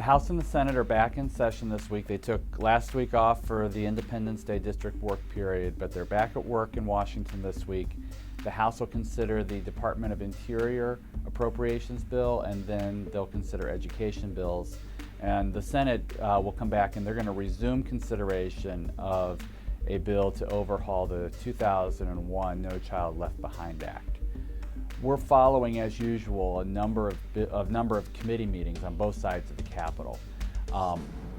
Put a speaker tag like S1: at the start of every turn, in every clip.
S1: House and the Senate are back in session this week. They took last week off for the Independence Day district work period, but they're back at work in Washington this week. The House will consider the Department of Interior appropriations bill, and then they'll consider education bills. And the Senate will come back and they're going to resume consideration of a bill to overhaul the 2001 No Child Left Behind Act. We're following, as usual, a number of committee meetings on both sides of the Capitol.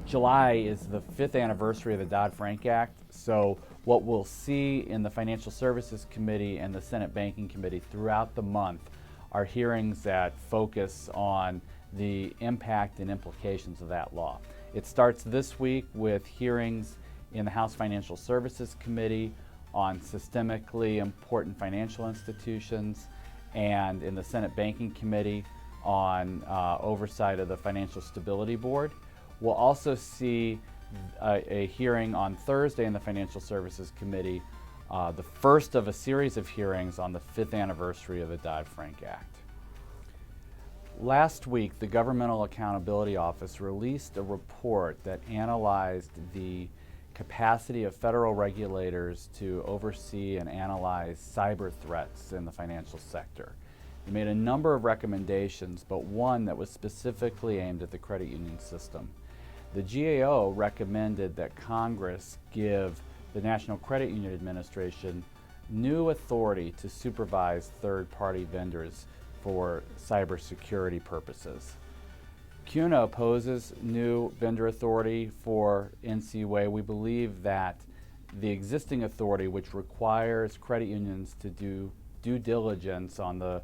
S1: July is the 5th anniversary of the Dodd-Frank Act, so what we'll see in the Financial Services Committee and the Senate Banking Committee throughout the month are hearings that focus on the impact and implications of that law. It starts this week with hearings in the House Financial Services Committee on systemically important financial institutions, and in the Senate Banking Committee on oversight of the Financial Stability Board. We'll also see a hearing on Thursday in the Financial Services Committee, the first of a series of hearings on the 5th anniversary of the Dodd-Frank Act. Last week, the Governmental Accountability Office released a report that analyzed the capacity of federal regulators to oversee and analyze cyber threats in the financial sector. They made a number of recommendations, but one that was specifically aimed at the credit union system. The GAO recommended that Congress give the National Credit Union Administration new authority to supervise third-party vendors for cybersecurity purposes. CUNA opposes new vendor authority for NCUA. We believe that the existing authority, which requires credit unions to do due diligence on the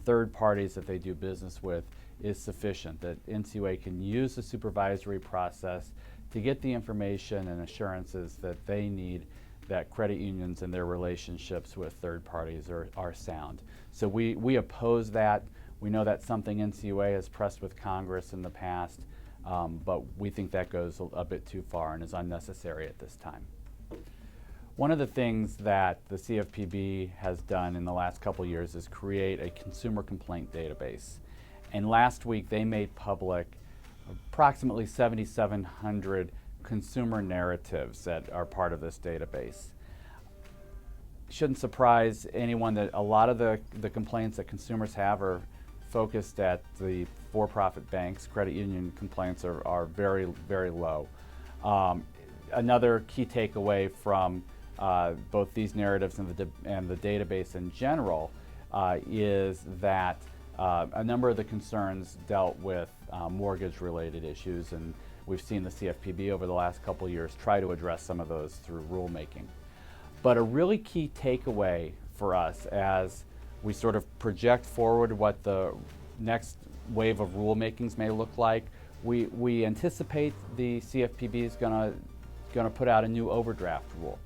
S1: third parties that they do business with, is sufficient, that NCUA can use the supervisory process to get the information and assurances that they need that credit unions and their relationships with third parties are sound. So we oppose that. We know that's something NCUA has pressed with Congress in the past, but we think that goes a bit too far and is unnecessary at this time. One of the things that the CFPB has done in the last couple years is create a consumer complaint database. And last week they made public approximately 7,700 consumer narratives that are part of this database. Shouldn't surprise anyone that a lot of the complaints that consumers have are focused at the for-profit banks. Credit union complaints are very, very low. Another key takeaway from both these narratives and the database in general is that a number of the concerns dealt with mortgage-related issues, and we've seen the CFPB over the last couple of years try to address some of those through rulemaking. But a really key takeaway for us as we sort of project forward what the next wave of rulemakings may look like, we anticipate the CFPB is going to put out a new overdraft rule.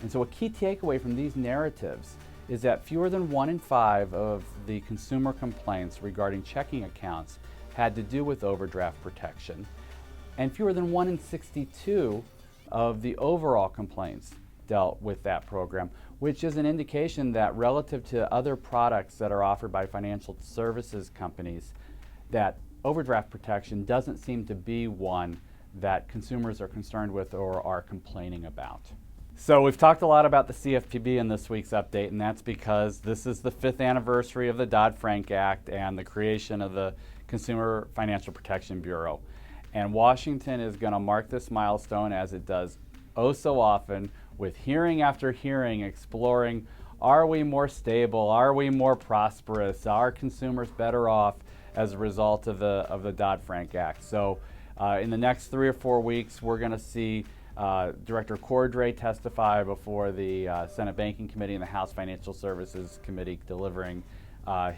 S1: And so a key takeaway from these narratives is that fewer than 1 in 5 of the consumer complaints regarding checking accounts had to do with overdraft protection, and fewer than 1 in 62 of the overall complaints dealt with that program, which is an indication that relative to other products that are offered by financial services companies, that overdraft protection doesn't seem to be one that consumers are concerned with or are complaining about. So we've talked a lot about the CFPB in this week's update, and that's because this is the 5th anniversary of the Dodd-Frank Act and the creation of the Consumer Financial Protection Bureau. And Washington is going to mark this milestone, as it does oh so often, with hearing after hearing exploring, are we more stable, are we more prosperous, are consumers better off as a result of the Dodd-Frank Act. So in the next 3 or 4 weeks, we're going to see Director Cordray testify before the Senate Banking Committee and the House Financial Services Committee, delivering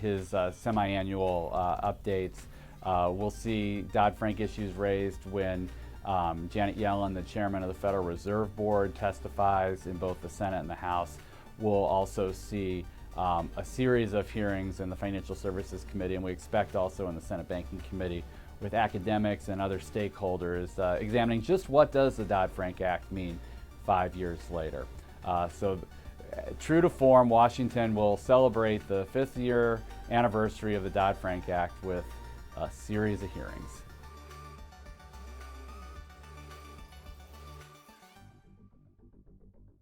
S1: his semi-annual updates. We'll see Dodd-Frank issues raised when Janet Yellen, the chairman of the Federal Reserve Board, testifies in both the Senate and the House. We'll also see a series of hearings in the Financial Services Committee, and we expect also in the Senate Banking Committee with academics and other stakeholders examining just what does the Dodd-Frank Act mean 5 years later. So true to form, Washington will celebrate the 5th year anniversary of the Dodd-Frank Act with a series of hearings.